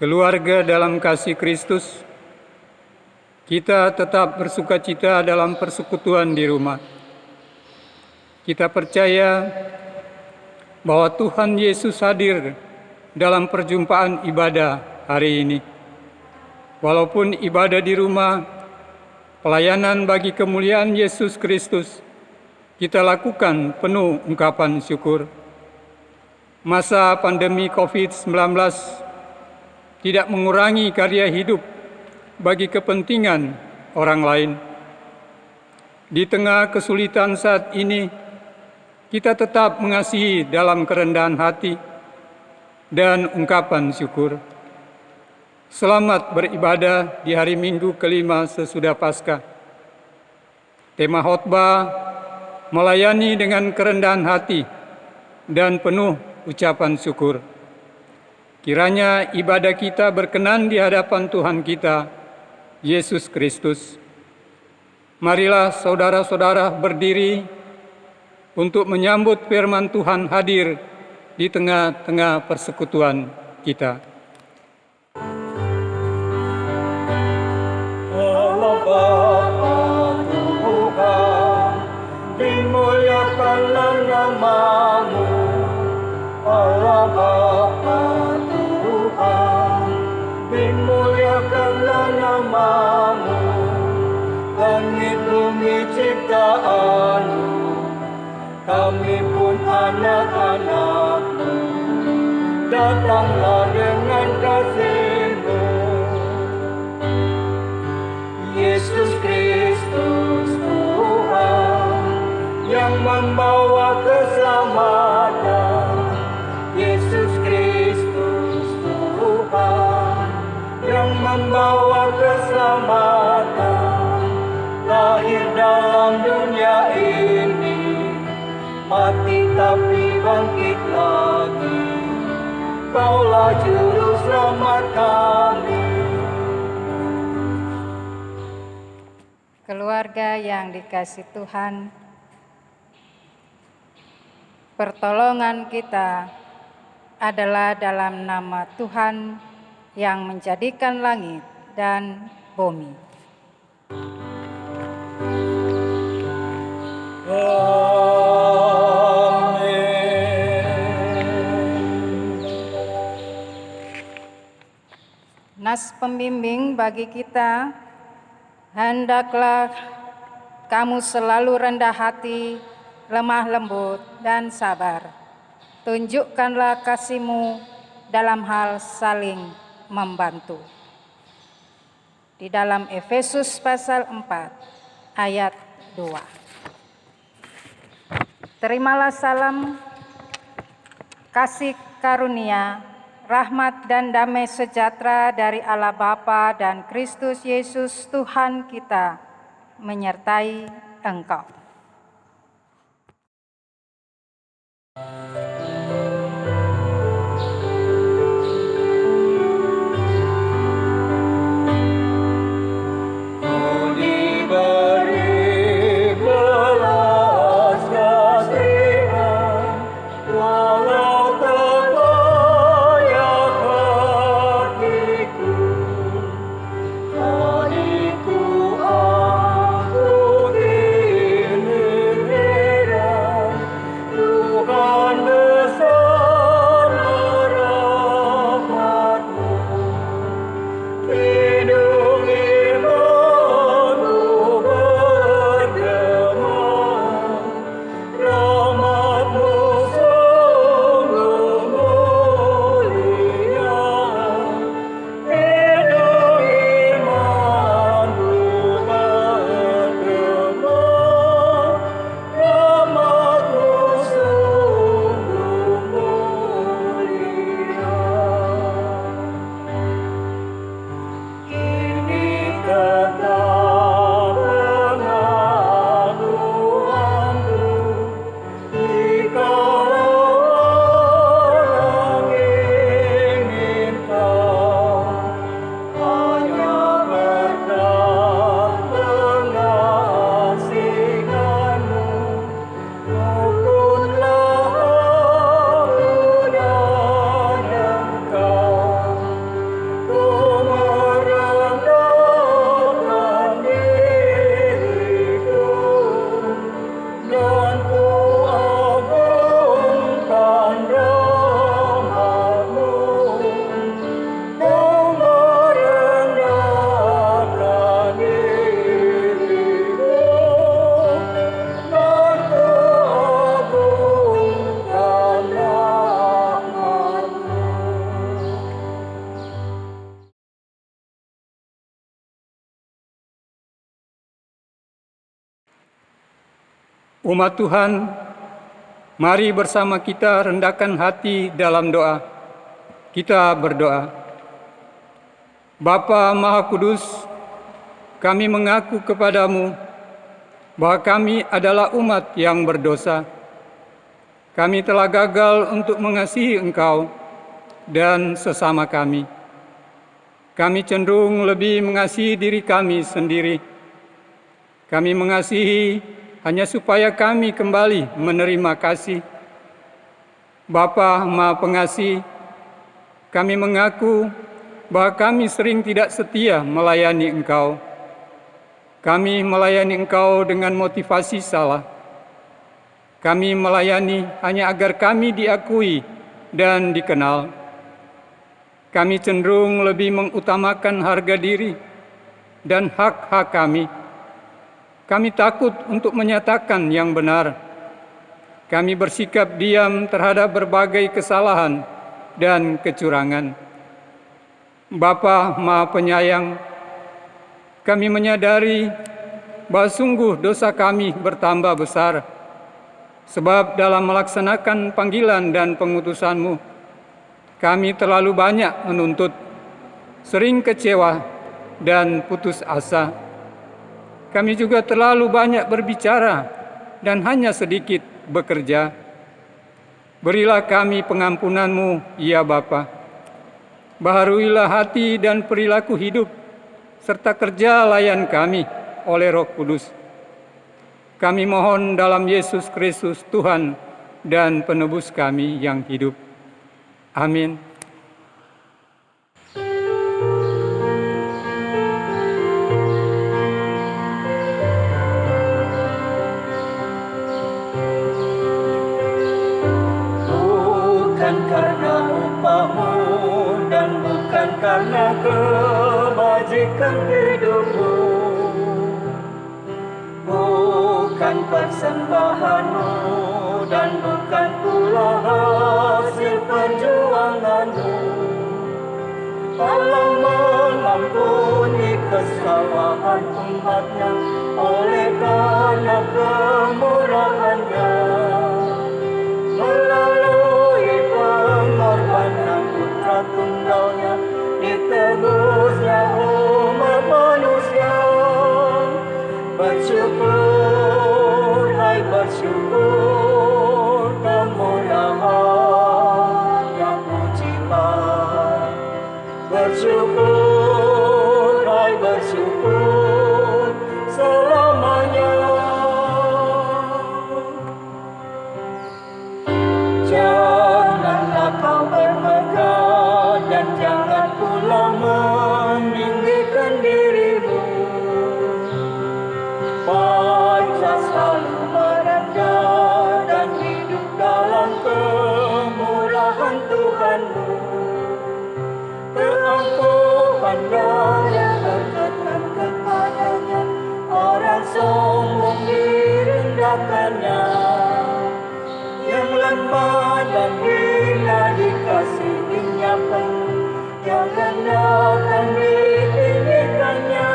Keluarga dalam kasih Kristus, kita tetap bersukacita dalam persekutuan di rumah. Kita percaya bahwa Tuhan Yesus hadir dalam perjumpaan ibadah hari ini. Walaupun ibadah di rumah, pelayanan bagi kemuliaan Yesus Kristus, kita lakukan penuh ungkapan syukur. Masa pandemi COVID-19 tidak mengurangi karya hidup bagi kepentingan orang lain. Di tengah kesulitan saat ini, kita tetap mengasihi dalam kerendahan hati dan ungkapan syukur. Selamat beribadah di hari Minggu kelima sesudah Paskah. Tema khotbah melayani dengan kerendahan hati dan penuh ucapan syukur. Kiranya ibadah kita berkenan di hadapan Tuhan kita, Yesus Kristus. Marilah saudara-saudara berdiri untuk menyambut firman Tuhan hadir di tengah-tengah persekutuan kita. Allah Bapa Tuhan, dimuliakanlah nama-Mu. Allah Bapa Tuhan, dimuliakanlah nama-Mu. Langit bumi ciptaan-Mu, kami pun anak-anak-Mu. Datanglah dengan kasih-Mu. Yesus Kristus Tuhan yang membawa keselamatan. Yesus Kristus Tuhan yang membawa keselamatan. Lahir dalam dunia ini, mati tapi bangkit lagi. Kaulah juru selamat kami. Keluarga yang dikasihi Tuhan, pertolongan kita adalah dalam nama Tuhan yang menjadikan langit dan bumi. Nas pembimbing bagi kita, hendaklah kamu selalu rendah hati, lemah lembut, dan sabar. Tunjukkanlah kasih-Mu dalam hal saling membantu. Di dalam Efesus pasal 4 ayat 2. Terimalah salam, kasih karunia, rahmat dan damai sejahtera dari Allah Bapa dan Kristus Yesus Tuhan kita menyertai engkau. Umat Tuhan, mari bersama kita rendahkan hati dalam doa. Kita berdoa. Bapa Maha Kudus, kami mengaku kepadamu bahwa kami adalah umat yang berdosa. Kami telah gagal untuk mengasihi Engkau dan sesama kami. Kami cenderung lebih mengasihi diri kami sendiri. Kami mengasihi hanya supaya kami kembali menerima kasih. Bapa Maha Pengasih, kami mengaku bahwa kami sering tidak setia melayani Engkau. Kami melayani Engkau dengan motivasi salah. Kami melayani hanya agar kami diakui dan dikenal. Kami cenderung lebih mengutamakan harga diri dan hak-hak kami. Kami takut untuk menyatakan yang benar. Kami bersikap diam terhadap berbagai kesalahan dan kecurangan. Bapa Maha Penyayang, kami menyadari bahwa sungguh dosa kami bertambah besar. Sebab dalam melaksanakan panggilan dan pengutusan-Mu, kami terlalu banyak menuntut, sering kecewa dan putus asa. Kami juga terlalu banyak berbicara dan hanya sedikit bekerja. Berilah kami pengampunan-Mu, ya Bapa. Baharuilah hati dan perilaku hidup, serta kerja layan kami oleh Roh Kudus. Kami mohon dalam Yesus Kristus Tuhan dan Penebus kami yang hidup. Amin. Bukan karena upahmu dan bukan karena kebajikan hidupmu, bukan persembahanmu dan bukan pula hasil perjuanganmu. Allah mengampuni kesalahan umatnya oleh karena kemurahannya. Melalui pengorbanan Putra Tunggalnya, ditebusnya umat manusia. Bersyukur, hai bersyukur, kemurahan yang pujilah. Bersyukur, hai bersyukur, selamanya. Janganlah kau bermegah dan jangan pula meninggikan dirimu. Baiklah selalu merendah dan hidup dalam kemurahan Tuhanmu. Keangkuhannya berkenan kepadanya, orang sombong direndahkannya. Yang lemah dan hina dikasihinya penuh, yang rendah dan ditinggikannya.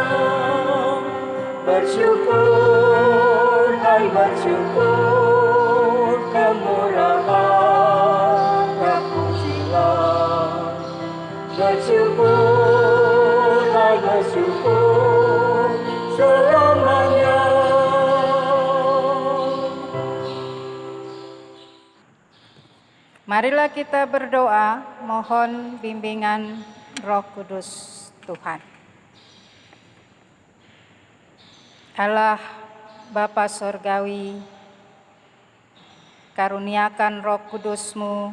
Bersyukur, hai bersyukur, kemurahan terpujilah. Bersyukur, hai bersyukur, selamanya. Marilah kita berdoa, mohon bimbingan Roh Kudus Tuhan. Allah Bapa Sorgawi, karuniakan Roh Kudus-Mu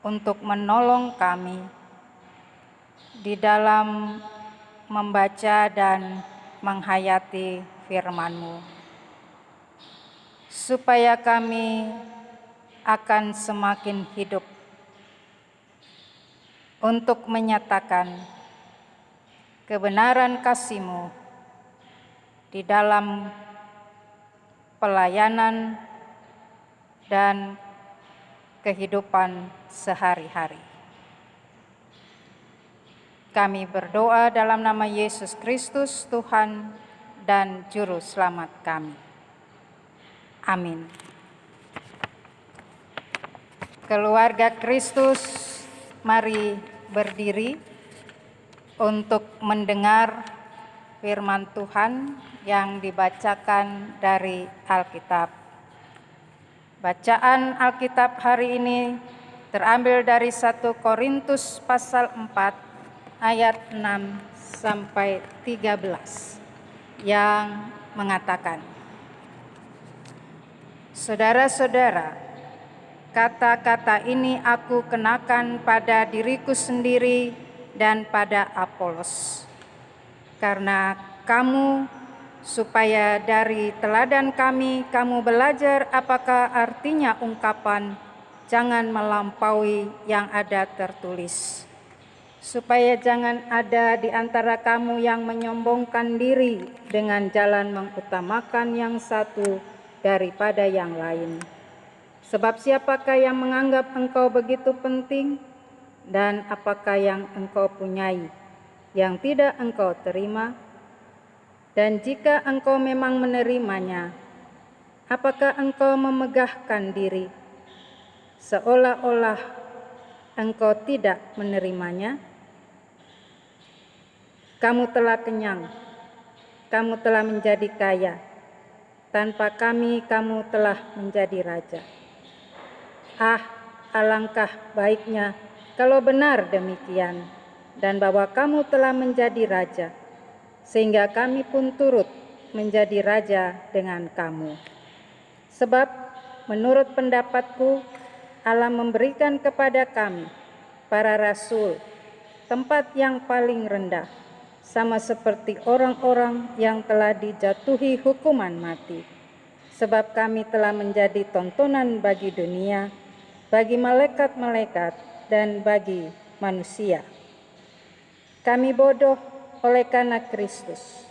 untuk menolong kami di dalam membaca dan menghayati firman-Mu, supaya kami akan semakin hidup untuk menyatakan kebenaran kasih-Mu di dalam pelayanan dan kehidupan sehari-hari. Kami berdoa dalam nama Yesus Kristus, Tuhan dan Juru Selamat kami. Amin. Keluarga Kristus, mari berdiri untuk mendengar firman Tuhan yang dibacakan dari Alkitab. Bacaan Alkitab hari ini terambil dari 1 Korintus pasal 4 ayat 6 sampai 13 yang mengatakan, "Saudara-saudara, kata-kata ini aku kenakan pada diriku sendiri dan pada Apolos, karena kamu, supaya dari teladan kami kamu belajar apakah artinya ungkapan jangan melampaui yang ada tertulis, supaya jangan ada di antara kamu yang menyombongkan diri dengan jalan mengutamakan yang satu daripada yang lain. Sebab siapakah yang menganggap engkau begitu penting, dan apakah yang engkau punyai yang tidak engkau terima? Dan jika engkau memang menerimanya, apakah engkau memegahkan diri seolah-olah engkau tidak menerimanya? Kamu telah kenyang, kamu telah menjadi kaya, tanpa kami kamu telah menjadi raja. Ah, alangkah baiknya kalau benar demikian, dan bahwa kamu telah menjadi raja, sehingga kami pun turut menjadi raja dengan kamu. Sebab menurut pendapatku, Allah memberikan kepada kami, para rasul, tempat yang paling rendah, sama seperti orang-orang yang telah dijatuhi hukuman mati. Sebab kami telah menjadi tontonan bagi dunia, bagi malaikat-malaikat, dan bagi manusia. Kami bodoh oleh karena Kristus,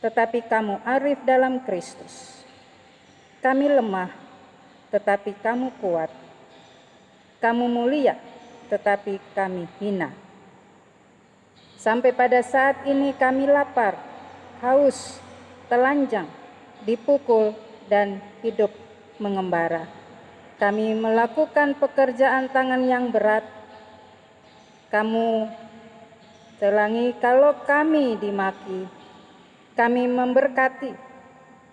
tetapi kamu arif dalam Kristus. Kami lemah, tetapi kamu kuat. Kamu mulia, tetapi kami hina. Sampai pada saat ini kami lapar, haus, telanjang, dipukul, dan hidup mengembara. Kami melakukan pekerjaan tangan yang berat. Kamu telangi kalau kami dimaki. Kami memberkati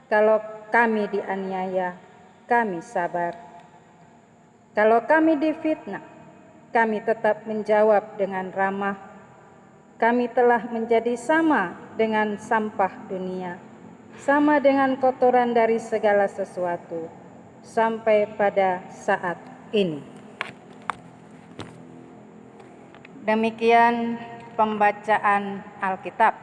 kalau kami dianiaya. Kami sabar. Kalau kami difitnah, kami tetap menjawab dengan ramah. Kami telah menjadi sama dengan sampah dunia, sama dengan kotoran dari segala sesuatu, sampai pada saat ini." Demikian pembacaan Alkitab.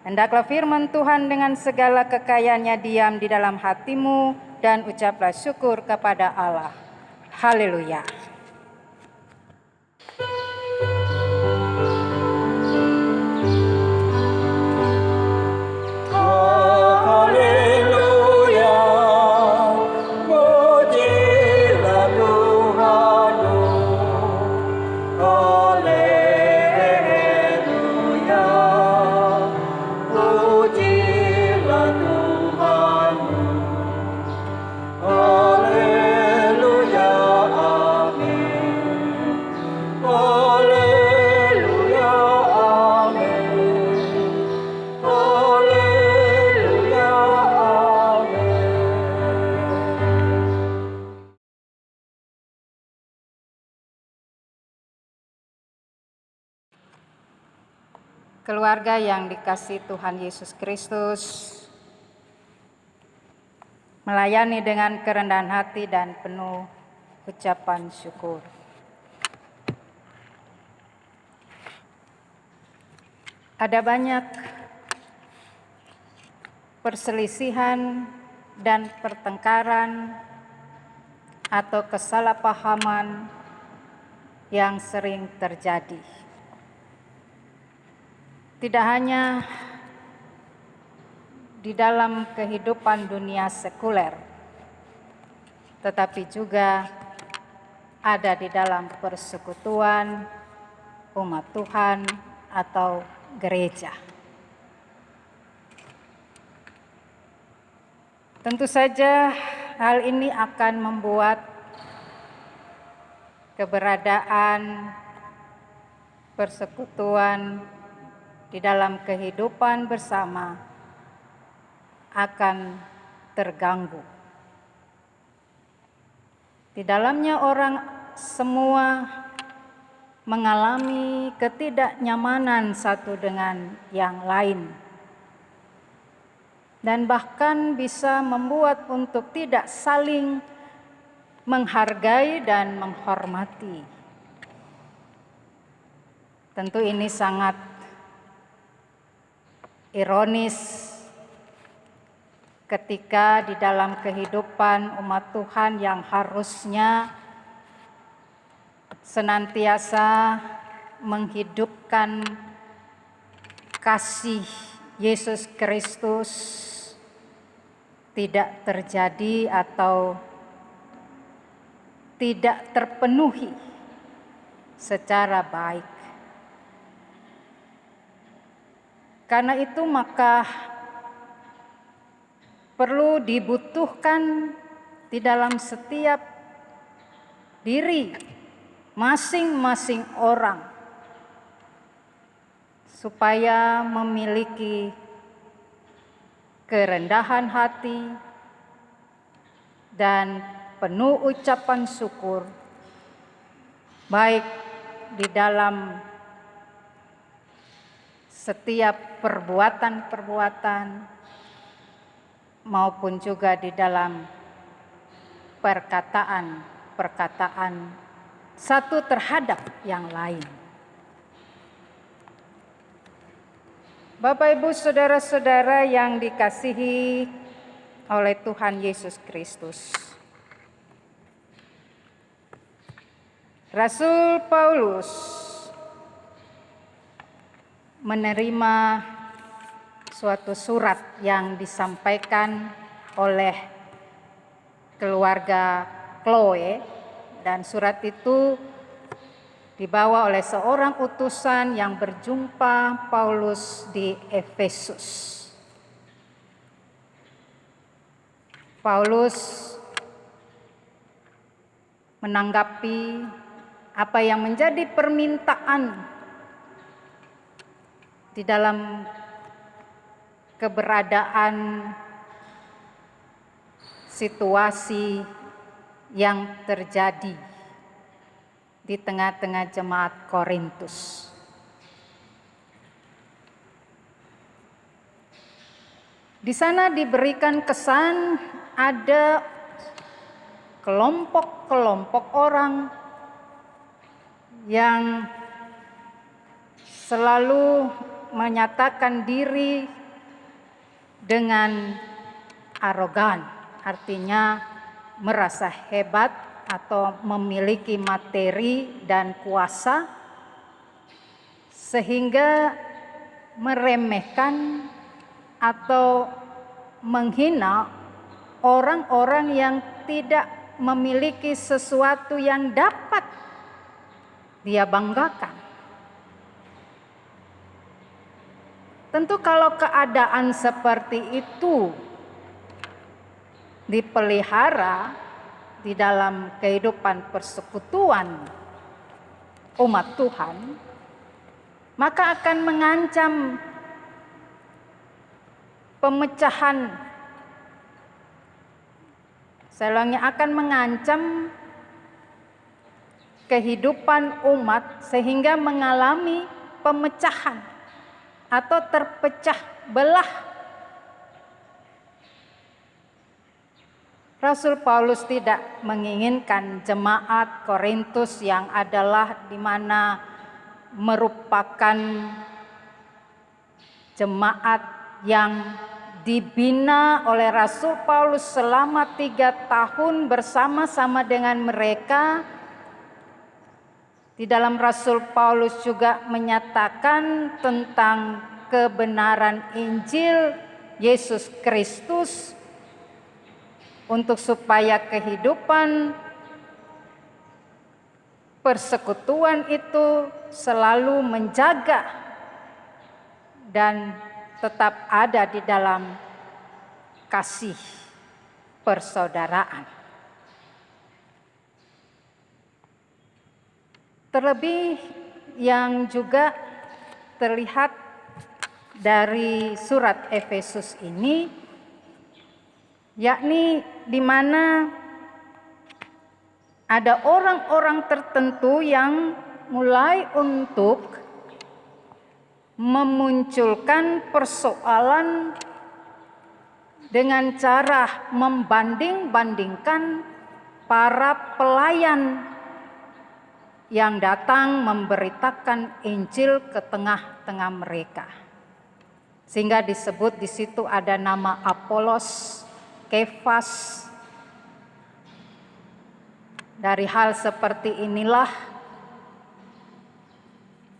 Hendaklah firman Tuhan dengan segala kekayaannya diam di dalam hatimu, dan ucaplah syukur kepada Allah. Haleluya. Haleluya, pujilah Tuhanmu. Haleluya, pujilah Tuhanmu. Haleluya, amin. Haleluya, amin. Haleluya, amin. Keluarga yang dikasihi Tuhan Yesus Kristus, melayani dengan kerendahan hati dan penuh ucapan syukur. Ada banyak perselisihan dan pertengkaran atau kesalahpahaman yang sering terjadi. Tidak hanya di dalam kehidupan dunia sekuler, tetapi juga ada di dalam persekutuan umat Tuhan atau gereja. Tentu saja hal ini akan membuat keberadaan persekutuan di dalam kehidupan bersama akan terganggu. Di dalamnya orang semua mengalami ketidaknyamanan satu dengan yang lain, dan bahkan bisa membuat untuk tidak saling menghargai dan menghormati. Tentu ini sangat ironis ketika di dalam kehidupan umat Tuhan yang harusnya senantiasa menghidupkan kasih Yesus Kristus tidak terjadi atau tidak terpenuhi secara baik. Karena itu maka perlu dibutuhkan di dalam setiap diri masing-masing orang supaya memiliki kerendahan hati dan penuh ucapan syukur, baik di dalam setiap perbuatan-perbuatan maupun juga di dalam perkataan-perkataan satu terhadap yang lain. Bapak, Ibu, saudara-saudara yang dikasihi oleh Tuhan Yesus Kristus. Rasul Paulus menerima suatu surat yang disampaikan oleh keluarga Chloe, dan surat itu dibawa oleh seorang utusan yang berjumpa Paulus di Efesus. Paulus menanggapi apa yang menjadi permintaan di dalam keberadaan situasi yang terjadi di tengah-tengah jemaat Korintus. Di sana diberikan kesan ada kelompok-kelompok orang yang selalu menyatakan diri dengan arogan, artinya merasa hebat atau memiliki materi dan kuasa, sehingga meremehkan atau menghina orang-orang yang tidak memiliki sesuatu yang dapat dia banggakan. Tentu kalau keadaan seperti itu dipelihara di dalam kehidupan persekutuan umat Tuhan, maka akan mengancam pemecahan. Saya ulangi, akan mengancam kehidupan umat sehingga mengalami pemecahan atau terpecah belah. Rasul Paulus tidak menginginkan jemaat Korintus yang adalah di mana merupakan jemaat yang dibina oleh Rasul Paulus selama 3 tahun bersama-sama dengan mereka. Di dalam Rasul Paulus juga menyatakan tentang kebenaran Injil Yesus Kristus untuk supaya kehidupan persekutuan itu selalu menjaga dan tetap ada di dalam kasih persaudaraan. Terlebih yang juga terlihat dari surat Efesus ini, yakni di mana ada orang-orang tertentu yang mulai untuk memunculkan persoalan dengan cara membanding-bandingkan para pelayan yang datang memberitakan Injil ke tengah-tengah mereka. Sehingga disebut di situ ada nama Apolos, Kefas. Dari hal seperti inilah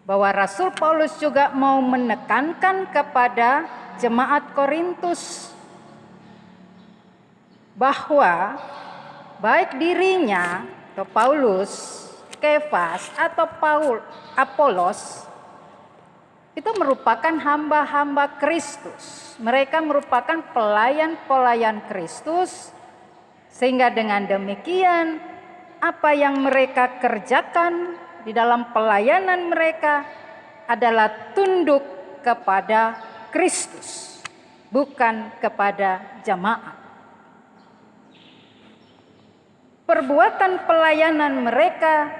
bahwa Rasul Paulus juga mau menekankan kepada jemaat Korintus bahwa baik dirinya atau Paulus, Kefas atau Apolos itu merupakan hamba-hamba Kristus. Mereka merupakan pelayan-pelayan Kristus, sehingga dengan demikian apa yang mereka kerjakan di dalam pelayanan mereka adalah tunduk kepada Kristus, bukan kepada jemaat. Perbuatan pelayanan mereka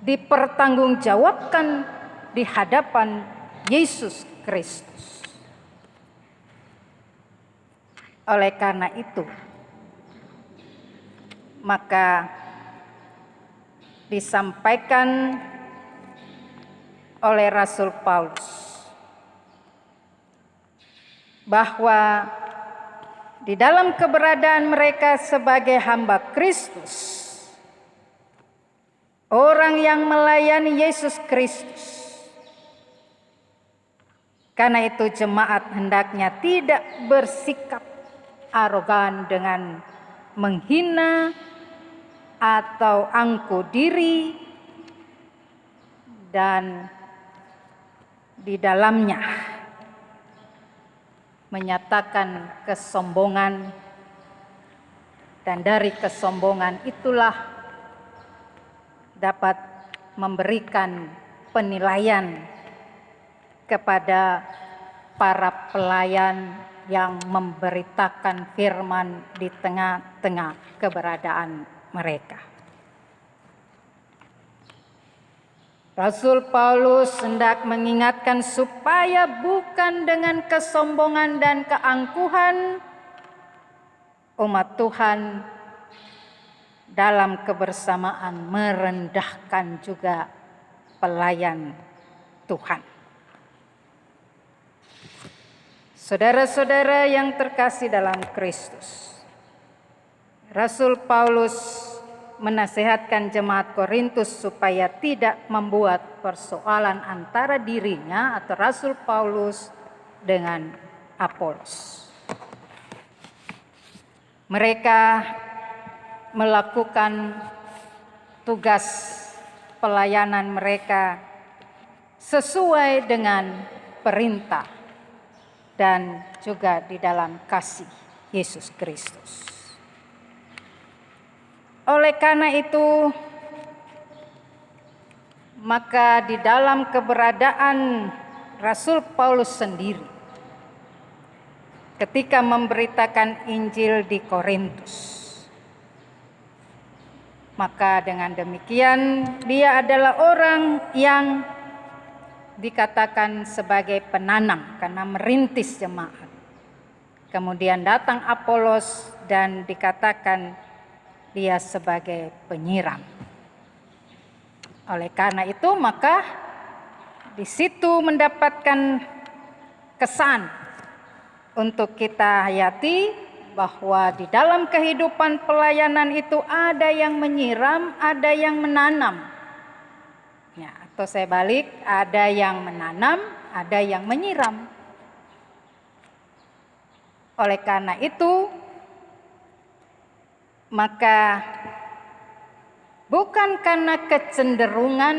dipertanggungjawabkan di hadapan Yesus Kristus. Oleh karena itu, maka disampaikan oleh Rasul Paulus bahwa di dalam keberadaan mereka sebagai hamba Kristus, orang yang melayani Yesus Kristus, karena itu jemaat hendaknya tidak bersikap arogan dengan menghina atau angkuh diri, dan di dalamnya menyatakan kesombongan, dan dari kesombongan itulah dapat memberikan penilaian kepada para pelayan yang memberitakan firman di tengah-tengah keberadaan mereka. Rasul Paulus hendak mengingatkan supaya bukan dengan kesombongan dan keangkuhan umat Tuhan dalam kebersamaan merendahkan juga pelayan Tuhan. Saudara-saudara yang terkasih dalam Kristus, Rasul Paulus menasihatkan jemaat Korintus supaya tidak membuat persoalan antara dirinya atau Rasul Paulus dengan Apolos. Mereka melakukan tugas pelayanan mereka sesuai dengan perintah dan juga di dalam kasih Yesus Kristus. Oleh karena itu, maka di dalam keberadaan Rasul Paulus sendiri ketika memberitakan Injil di Korintus, maka dengan demikian dia adalah orang yang dikatakan sebagai penanam karena merintis jemaat. Kemudian datang Apolos dan dikatakan dia sebagai penyiram. Oleh karena itu maka di situ mendapatkan kesan untuk kita hayati bahwa di dalam kehidupan pelayanan itu ada yang menyiram, ada yang menanam. Ya, atau saya balik, ada yang menanam, ada yang menyiram. Oleh karena itu, maka bukan karena kecenderungan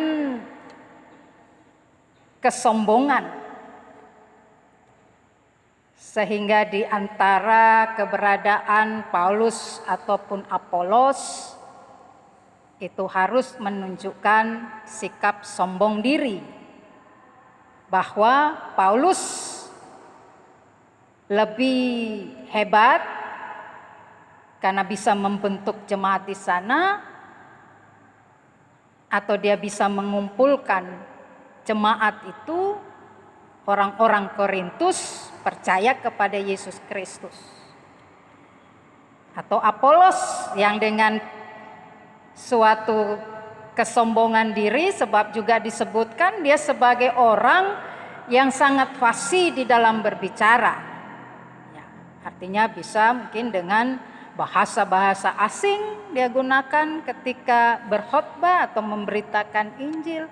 kesombongan Sehingga di antara keberadaan Paulus ataupun Apolos itu harus menunjukkan sikap sombong diri, bahwa Paulus lebih hebat karena bisa membentuk jemaat di sana, atau dia bisa mengumpulkan jemaat itu, orang-orang Korintus percaya kepada Yesus Kristus. Atau Apolos yang dengan suatu kesombongan diri, sebab juga disebutkan dia sebagai orang yang sangat fasih di dalam berbicara. Ya, artinya bisa mungkin dengan bahasa-bahasa asing dia gunakan ketika berkhotbah atau memberitakan Injil.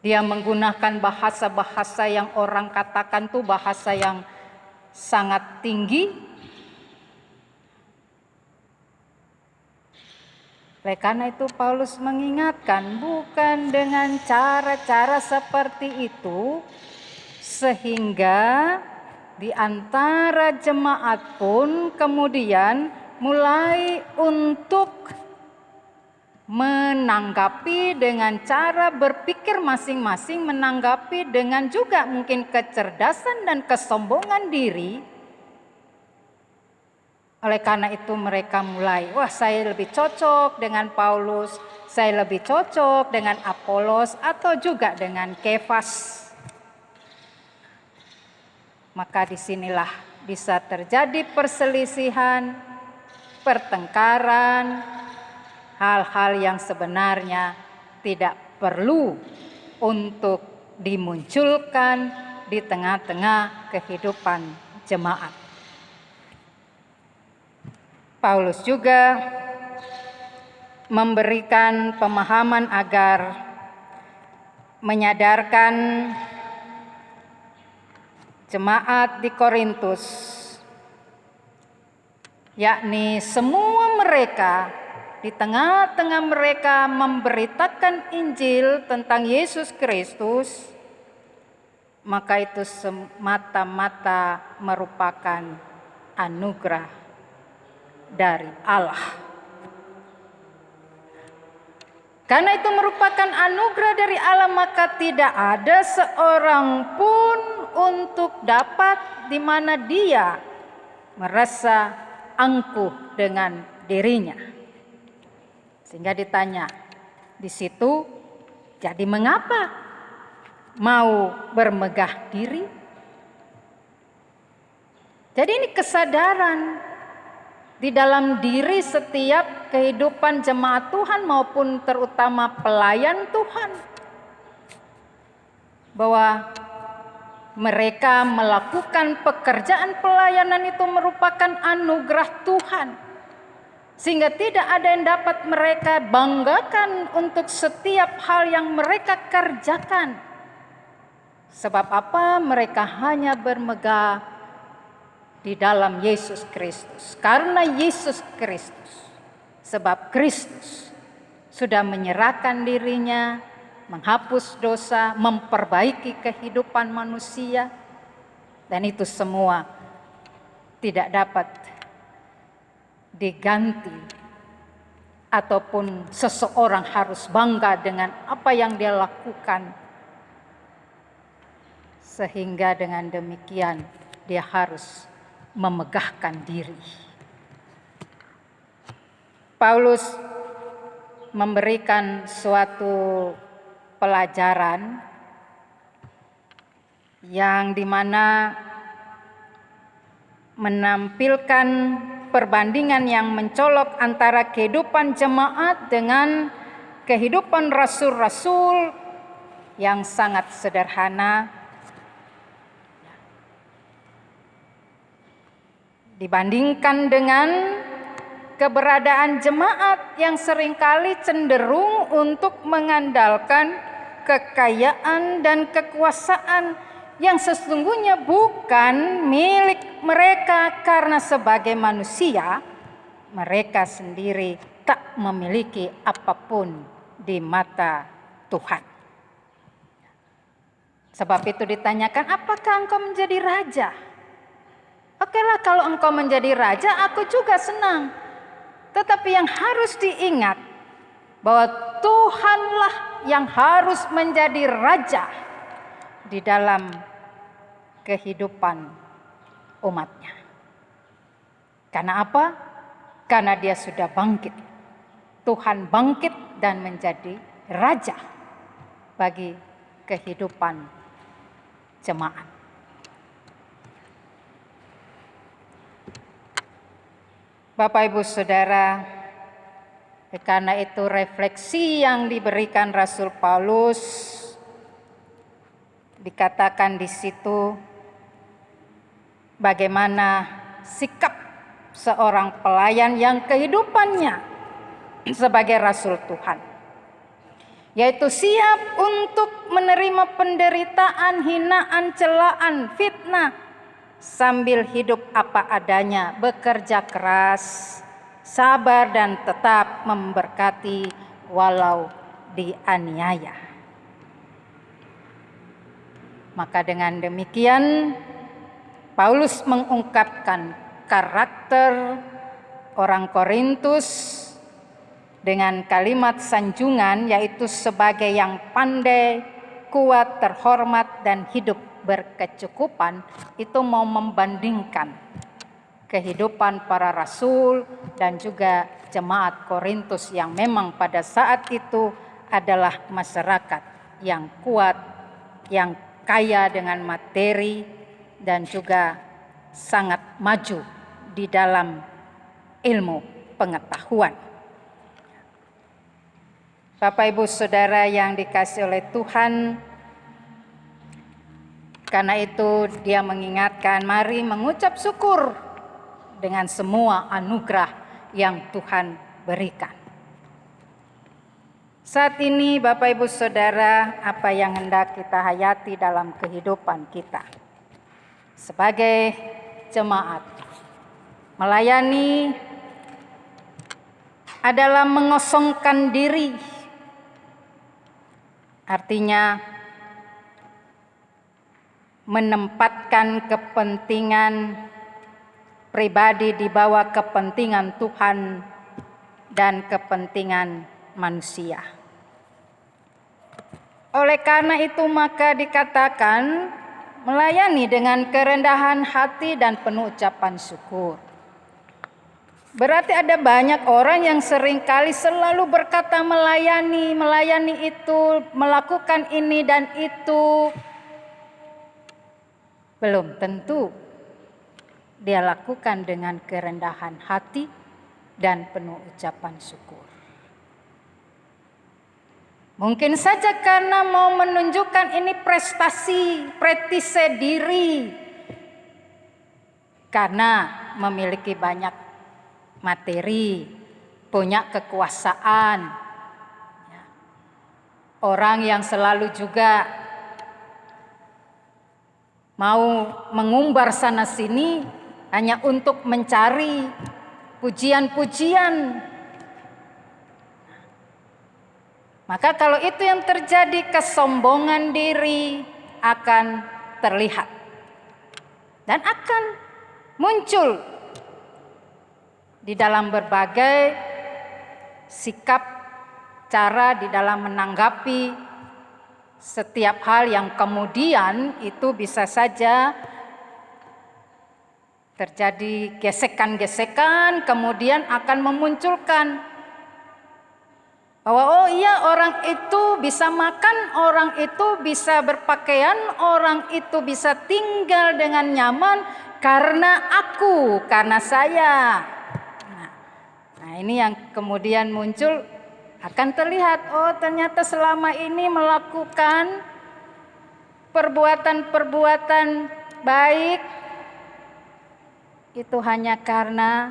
Dia menggunakan bahasa-bahasa yang orang katakan tuh bahasa yang sangat tinggi. Oleh karena itu Paulus mengingatkan, bukan dengan cara-cara seperti itu sehingga di antara jemaat pun kemudian mulai untuk menanggapi dengan cara berpikir masing-masing, menanggapi dengan juga mungkin kecerdasan dan kesombongan diri. Oleh karena itu mereka mulai, wah saya lebih cocok dengan Paulus, saya lebih cocok dengan Apolos atau juga dengan Kefas. Maka disinilah bisa terjadi perselisihan, pertengkaran, hal-hal yang sebenarnya tidak perlu untuk dimunculkan di tengah-tengah kehidupan jemaat. Paulus juga memberikan pemahaman agar menyadarkan jemaat di Korintus, yakni semua mereka di tengah-tengah mereka memberitakan Injil tentang Yesus Kristus, maka itu semata-mata merupakan anugerah dari Allah. Karena itu merupakan anugerah dari Allah, maka tidak ada seorang pun untuk dapat di mana dia merasa angkuh dengan dirinya. Sehingga ditanya di situ, jadi mengapa mau bermegah diri? Jadi ini kesadaran di dalam diri setiap kehidupan jemaat Tuhan maupun terutama pelayan Tuhan, bahwa mereka melakukan pekerjaan pelayanan itu merupakan anugerah Tuhan, sehingga tidak ada yang dapat mereka banggakan untuk setiap hal yang mereka kerjakan. Sebab apa? Mereka hanya bermegah di dalam Yesus Kristus. Karena Yesus Kristus, sebab Kristus sudah menyerahkan dirinya, menghapus dosa, memperbaiki kehidupan manusia, dan itu semua tidak dapat diganti ataupun seseorang harus bangga dengan apa yang dia lakukan, sehingga dengan demikian dia harus memegahkan diri. Paulus memberikan suatu pelajaran yang dimana menampilkan perbandingan yang mencolok antara kehidupan jemaat dengan kehidupan rasul-rasul yang sangat sederhana, dibandingkan dengan keberadaan jemaat yang seringkali cenderung untuk mengandalkan kekayaan dan kekuasaan yang sesungguhnya bukan milik mereka, karena sebagai manusia mereka sendiri tak memiliki apapun di mata Tuhan. Sebab itu ditanyakan, apakah engkau menjadi raja? Okelah, kalau engkau menjadi raja, aku juga senang. Tetapi yang harus diingat, bahwa Tuhanlah yang harus menjadi raja di dalam kehidupan umatnya. Karena apa? Karena dia sudah bangkit. Tuhan bangkit dan menjadi raja bagi kehidupan jemaat. Bapak Ibu Saudara, karena itu refleksi yang diberikan Rasul Paulus, dikatakan di situ bagaimana sikap seorang pelayan yang kehidupannya sebagai Rasul Tuhan, yaitu siap untuk menerima penderitaan, hinaan, celaan, fitnah, sambil hidup apa adanya, bekerja keras, sabar dan tetap memberkati walau dianiaya. Maka dengan demikian Paulus mengungkapkan karakter orang Korintus dengan kalimat sanjungan, yaitu sebagai yang pandai, kuat, terhormat, dan hidup berkecukupan. Itu mau membandingkan kehidupan para rasul dan juga jemaat Korintus yang memang pada saat itu adalah masyarakat yang kuat, yang kaya dengan materi, dan juga sangat maju di dalam ilmu pengetahuan. Bapak Ibu Saudara yang dikasihi oleh Tuhan, karena itu dia mengingatkan, mari mengucap syukur dengan semua anugerah yang Tuhan berikan. Saat ini Bapak Ibu Saudara, apa yang hendak kita hayati dalam kehidupan kita sebagai jemaat? Melayani adalah mengosongkan diri. Artinya menempatkan kepentingan pribadi di bawah kepentingan Tuhan dan kepentingan manusia. Oleh karena itu maka dikatakan melayani dengan kerendahan hati dan penuh ucapan syukur. Berarti ada banyak orang yang seringkali selalu berkata melayani itu, melakukan ini dan itu. Belum tentu dia lakukan dengan kerendahan hati dan penuh ucapan syukur. Mungkin saja karena mau menunjukkan ini prestasi, pretise diri. Karena memiliki banyak materi, punya kekuasaan. Orang yang selalu juga mau mengumbar sana sini hanya untuk mencari pujian-pujian. Maka kalau itu yang terjadi, kesombongan diri akan terlihat dan akan muncul di dalam berbagai sikap, cara di dalam menanggapi setiap hal yang kemudian itu bisa saja terjadi gesekan-gesekan, kemudian akan memunculkan bahwa oh iya, orang itu bisa makan, orang itu bisa berpakaian, orang itu bisa tinggal dengan nyaman karena aku, karena saya. Nah ini yang kemudian muncul, akan terlihat oh ternyata selama ini melakukan perbuatan-perbuatan baik itu hanya karena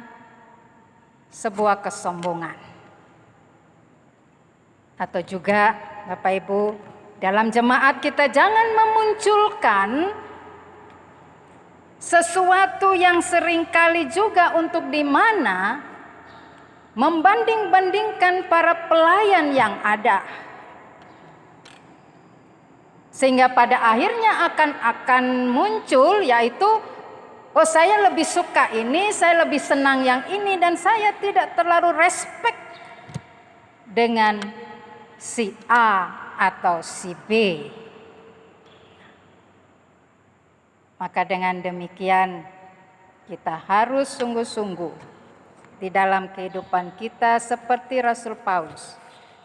sebuah kesombongan. Atau juga Bapak Ibu, dalam jemaat kita jangan memunculkan sesuatu yang seringkali juga untuk di mana membanding-bandingkan para pelayan yang ada. Sehingga pada akhirnya akan muncul yaitu, oh saya lebih suka ini, saya lebih senang yang ini, dan saya tidak terlalu respect dengan si A atau si B. Maka dengan demikian kita harus sungguh-sungguh di dalam kehidupan kita seperti Rasul Paulus.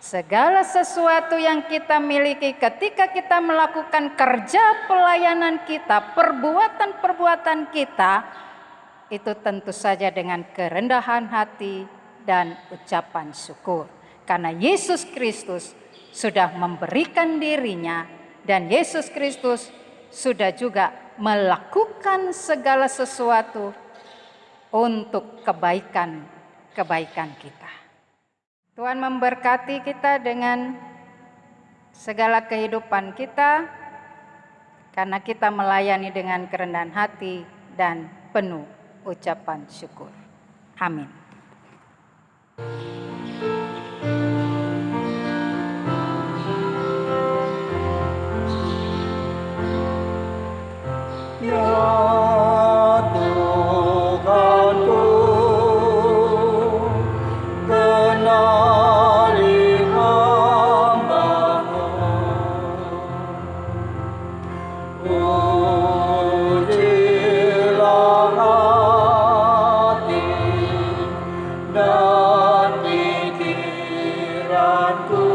Segala sesuatu yang kita miliki ketika kita melakukan kerja pelayanan kita, perbuatan-perbuatan kita, itu tentu saja dengan kerendahan hati dan ucapan syukur. Karena Yesus Kristus sudah memberikan dirinya dan Yesus Kristus sudah juga melakukan segala sesuatu untuk kebaikan kita. Tuhan memberkati kita dengan segala kehidupan kita karena kita melayani dengan kerendahan hati dan penuh ucapan syukur. Amin. Ya Tuhanku, kenali hamba-Mu. Ujilah hati dan pikiranku.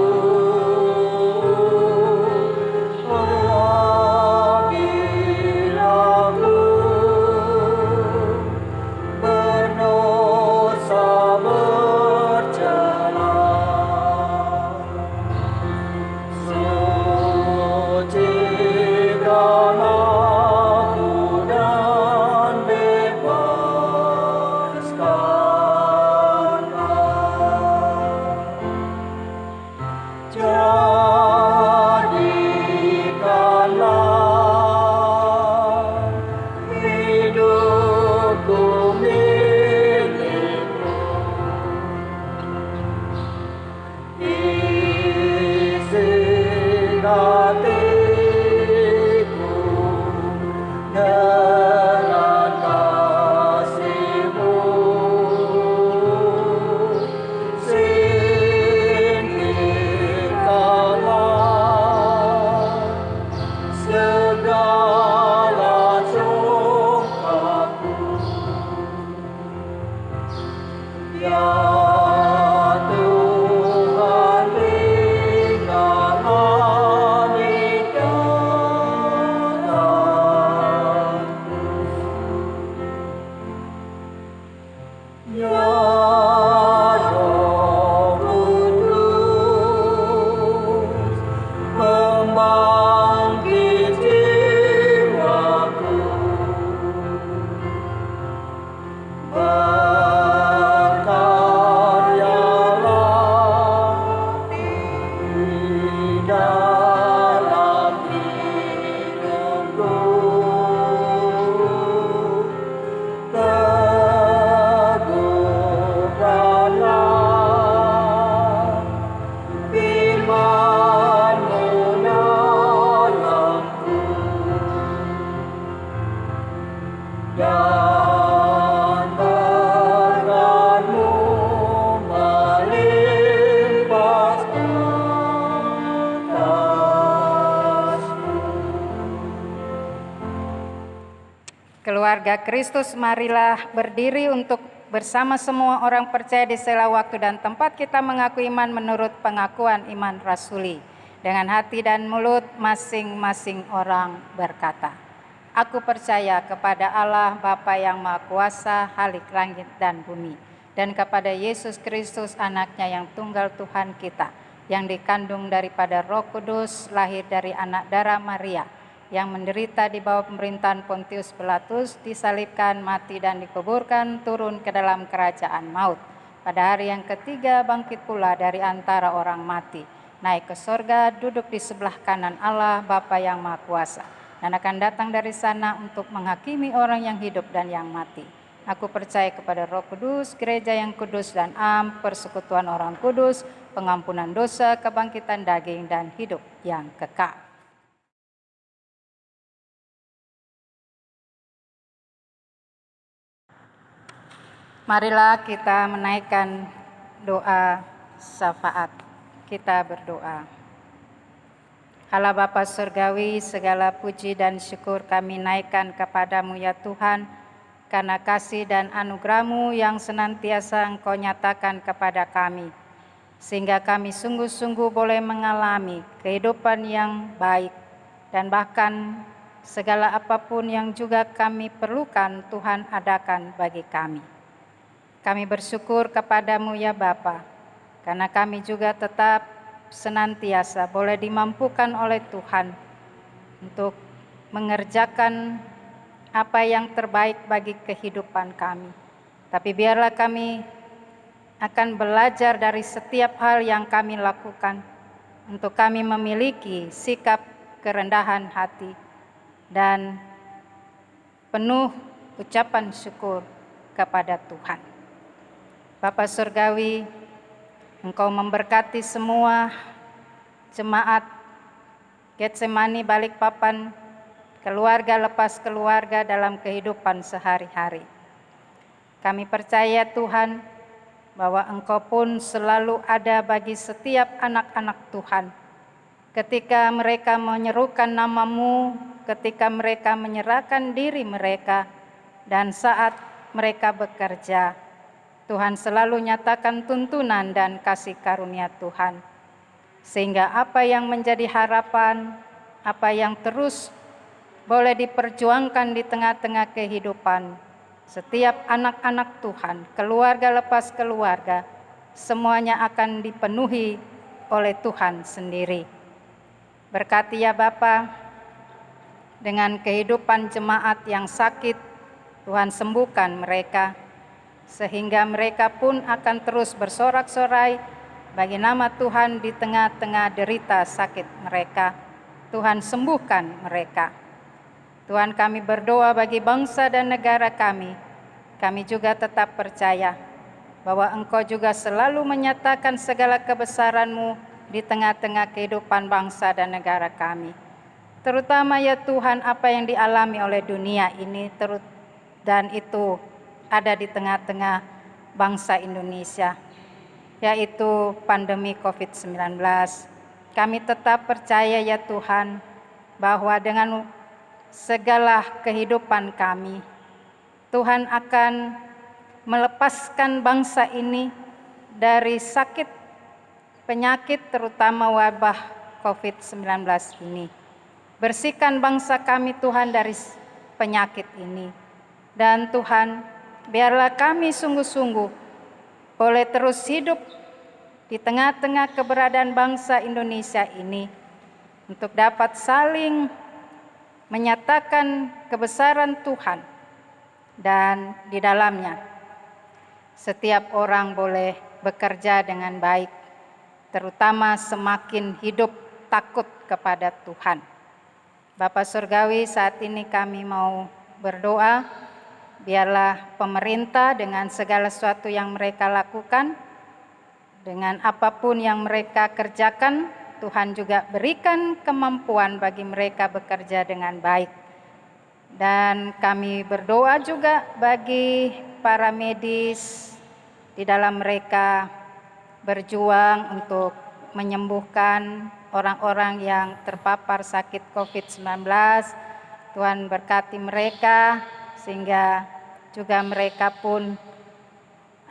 Keluarga Kristus, marilah berdiri untuk bersama semua orang percaya di segala waktu dan tempat kita mengaku iman menurut pengakuan iman rasuli. Dengan hati dan mulut masing-masing orang berkata, aku percaya kepada Allah Bapa yang Maha Kuasa, Khalik langit dan bumi, dan kepada Yesus Kristus anaknya yang tunggal Tuhan kita, yang dikandung daripada Roh Kudus, lahir dari anak darah Maria, yang menderita di bawah pemerintahan Pontius Pilatus, disalibkan, mati dan dikuburkan, turun ke dalam kerajaan maut. Pada hari yang ketiga bangkit pula dari antara orang mati, naik ke sorga, duduk di sebelah kanan Allah Bapa yang Maha Kuasa, dan akan datang dari sana untuk menghakimi orang yang hidup dan yang mati. Aku percaya kepada Roh Kudus, gereja yang kudus dan am, persekutuan orang kudus, pengampunan dosa, kebangkitan daging dan hidup yang kekal. Marilah kita menaikkan doa syafaat. Kita berdoa. Allah Bapa Surgawi, segala puji dan syukur kami naikkan kepadamu ya Tuhan, karena kasih dan anugerah-Mu yang senantiasa Engkau nyatakan kepada kami, sehingga kami sungguh-sungguh boleh mengalami kehidupan yang baik, dan bahkan segala apapun yang juga kami perlukan Tuhan adakan bagi kami. Kami bersyukur kepadamu ya Bapa, karena kami juga tetap senantiasa boleh dimampukan oleh Tuhan untuk mengerjakan apa yang terbaik bagi kehidupan kami. Tapi biarlah kami akan belajar dari setiap hal yang kami lakukan untuk kami memiliki sikap kerendahan hati dan penuh ucapan syukur kepada Tuhan. Bapa Surgawi, Engkau memberkati semua jemaat Getsemani Balikpapan, keluarga lepas keluarga dalam kehidupan sehari-hari. Kami percaya Tuhan bahwa Engkau pun selalu ada bagi setiap anak-anak Tuhan. Ketika mereka menyerukan nama-Mu, ketika mereka menyerahkan diri mereka, dan saat mereka bekerja, Tuhan selalu nyatakan tuntunan dan kasih karunia Tuhan. Sehingga apa yang menjadi harapan, apa yang terus boleh diperjuangkan di tengah-tengah kehidupan setiap anak-anak Tuhan, keluarga lepas keluarga, semuanya akan dipenuhi oleh Tuhan sendiri. Berkati ya Bapa, dengan kehidupan jemaat yang sakit, Tuhan sembuhkan mereka, sehingga mereka pun akan terus bersorak-sorai bagi nama Tuhan di tengah-tengah derita sakit mereka. Tuhan sembuhkan mereka. Tuhan, kami berdoa bagi bangsa dan negara kami. Kami juga tetap percaya bahwa Engkau juga selalu menyatakan segala kebesaran-Mu di tengah-tengah kehidupan bangsa dan negara kami. Terutama ya Tuhan, apa yang dialami oleh dunia ini, dan itu ada di tengah-tengah bangsa Indonesia, yaitu pandemi COVID-19. Kami tetap percaya ya Tuhan, bahwa dengan segala kehidupan kami, Tuhan akan melepaskan bangsa ini dari sakit, penyakit, terutama wabah COVID-19 ini. Bersihkan bangsa kami Tuhan dari penyakit ini. Dan Tuhan, biarlah kami sungguh-sungguh boleh terus hidup di tengah-tengah keberadaan bangsa Indonesia ini untuk dapat saling menyatakan kebesaran Tuhan, dan di dalamnya setiap orang boleh bekerja dengan baik, terutama semakin hidup takut kepada Tuhan. Bapa Surgawi, saat ini kami mau berdoa. Biarlah pemerintah dengan segala sesuatu yang mereka lakukan, dengan apapun yang mereka kerjakan, Tuhan juga berikan kemampuan bagi mereka bekerja dengan baik. Dan kami berdoa juga bagi para medis di dalam mereka berjuang untuk menyembuhkan orang-orang yang terpapar sakit COVID-19. Tuhan berkati mereka, sehingga juga mereka pun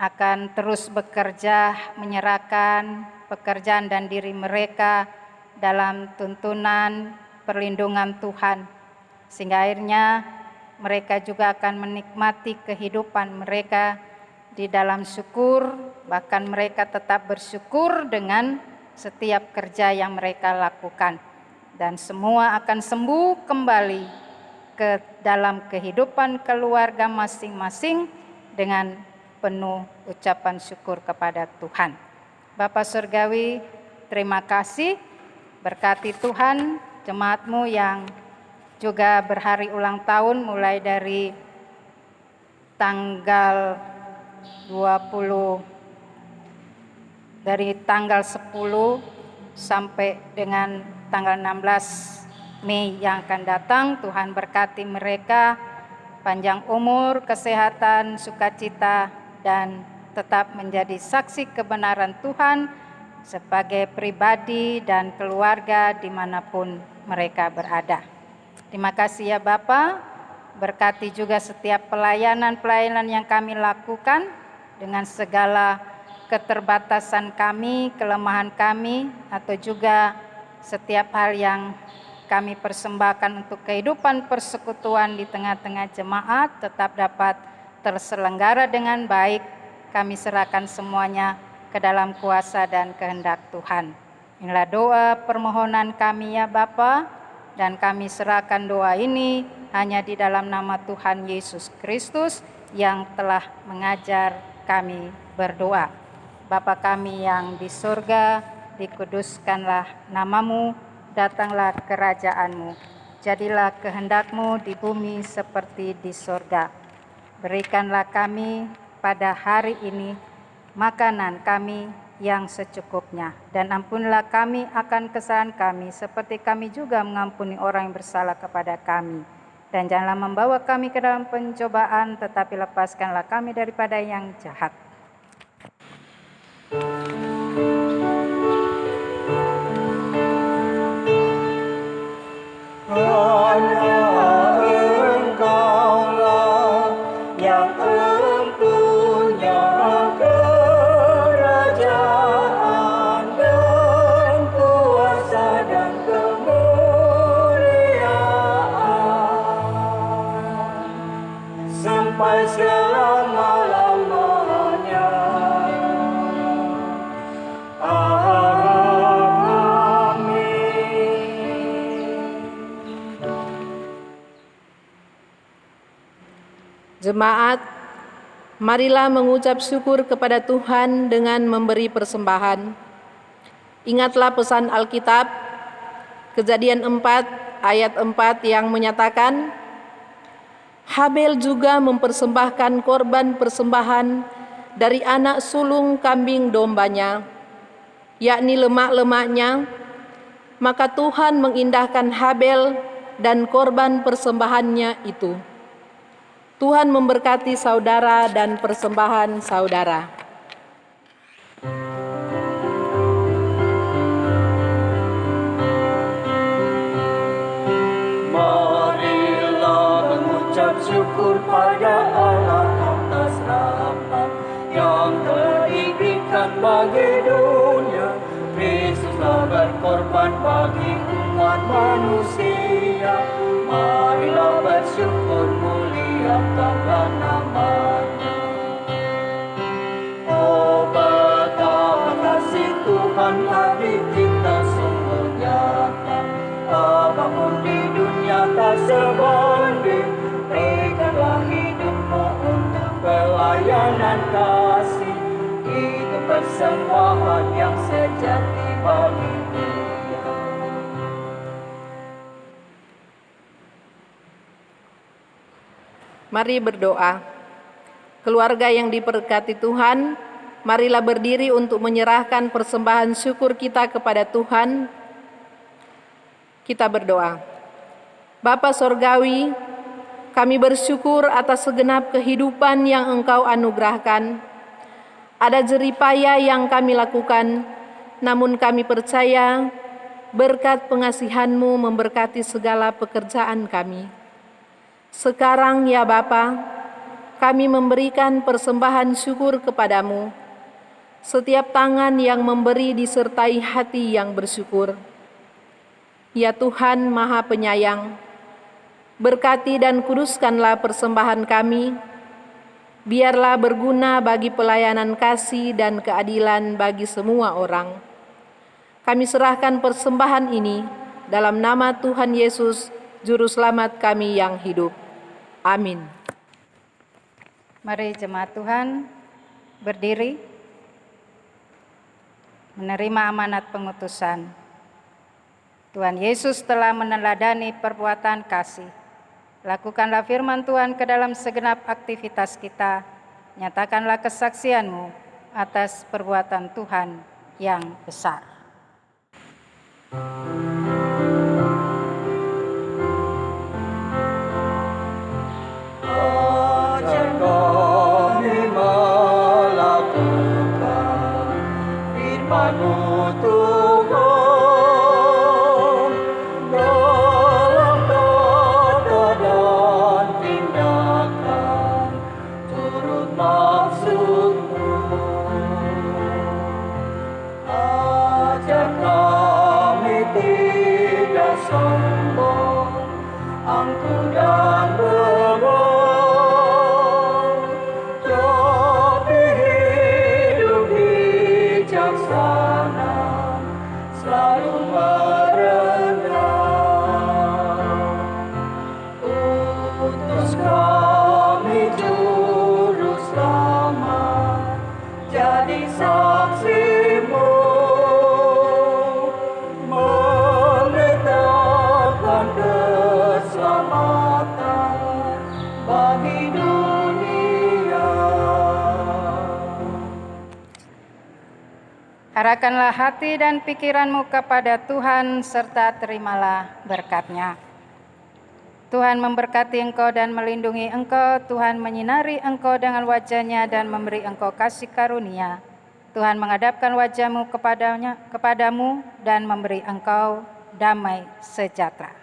akan terus bekerja, menyerahkan pekerjaan dan diri mereka dalam tuntunan perlindungan Tuhan, sehingga akhirnya mereka juga akan menikmati kehidupan mereka di dalam syukur, bahkan mereka tetap bersyukur dengan setiap kerja yang mereka lakukan, dan semua akan sembuh kembali ke dalam kehidupan keluarga masing-masing dengan penuh ucapan syukur kepada Tuhan. Bapa Surgawi, terima kasih, berkati Tuhan jemaat-Mu yang juga berhari ulang tahun mulai dari tanggal 10 sampai dengan tanggal 16 Mei yang akan datang. Tuhan berkati mereka, panjang umur, kesehatan, sukacita, dan tetap menjadi saksi kebenaran Tuhan sebagai pribadi dan keluarga dimanapun mereka berada. Terima kasih ya Bapa, berkati juga setiap pelayanan-pelayanan yang kami lakukan dengan segala keterbatasan kami, kelemahan kami, atau juga setiap hal yang kami persembahkan untuk kehidupan persekutuan di tengah-tengah jemaat tetap dapat terselenggara dengan baik. Kami serahkan semuanya ke dalam kuasa dan kehendak Tuhan. Inilah doa permohonan kami ya Bapa, dan kami serahkan doa ini hanya di dalam nama Tuhan Yesus Kristus yang telah mengajar kami berdoa. Bapa kami yang di surga, dikuduskanlah namamu, datanglah kerajaanmu, jadilah kehendakmu di bumi seperti di surga. Berikanlah kami pada hari ini makanan kami yang secukupnya, dan ampunilah kami akan kesalahan kami, seperti kami juga mengampuni orang yang bersalah kepada kami. Dan janganlah membawa kami ke dalam pencobaan, tetapi lepaskanlah kami daripada yang jahat. Hanya Engkaulah yang empunya kerajaan dan kuasa dan kemuliaan sampai selama-lamanya. Jemaat, marilah mengucap syukur kepada Tuhan dengan memberi persembahan. Ingatlah pesan Alkitab, Kejadian 4 ayat 4 yang menyatakan, Habel juga mempersembahkan korban persembahan dari anak sulung kambing dombanya, yakni lemak-lemaknya, maka Tuhan mengindahkan Habel dan korban persembahannya itu. Tuhan memberkati saudara dan persembahan saudara. Marilah mengucap syukur pada Allah atas rahmat yang telah diberikan bagi dunia. Kristuslah berkorban bagi umat manusia. Marilah bersyukur, muliakanlah namanya. Oh, betapa kasih Tuhan bagi kita sungguh nyata. Apapun di dunia tak sebanding. Berikanlah hidupmu untuk pelayanan kasih. Itu persembahan yang sejati bagi Dia. Mari berdoa. Keluarga yang diberkati Tuhan, marilah berdiri untuk menyerahkan persembahan syukur kita kepada Tuhan. Kita berdoa. Bapa Sorgawi, kami bersyukur atas segenap kehidupan yang Engkau anugerahkan. Ada jeripaya yang kami lakukan, namun kami percaya berkat pengasihan-Mu memberkati segala pekerjaan kami. Sekarang ya Bapa, kami memberikan persembahan syukur kepadamu. Setiap tangan yang memberi disertai hati yang bersyukur. Ya Tuhan Maha Penyayang, berkati dan kuduskanlah persembahan kami, biarlah berguna bagi pelayanan kasih dan keadilan bagi semua orang. Kami serahkan persembahan ini dalam nama Tuhan Yesus, Juru Selamat kami yang hidup. Amin. Mari jemaat Tuhan berdiri, menerima amanat pengutusan. Tuhan Yesus telah meneladani perbuatan kasih. Lakukanlah firman Tuhan ke dalam segenap aktivitas kita. Nyatakanlah kesaksian-Mu atas perbuatan Tuhan yang besar. Ajar kami firman-Mu Tuhan, dalam kata dan tindakan turut maksud-Mu. Ajar kami tidak sombong, angkuh dan bebal, tapi hidup bijaksana, selalu merendah. Utus kami Juru Selamat, jadi saksi-Mu, menetapkan keselamatan bagi dunia. Arahkanlah hati dan pikiranmu kepada Tuhan, serta terimalah berkat-Nya. Tuhan memberkati engkau dan melindungi engkau. Tuhan menyinari engkau dengan wajah-Nya dan memberi engkau kasih karunia. Tuhan menghadapkan wajah-Mu kepadamu dan memberi engkau damai sejahtera.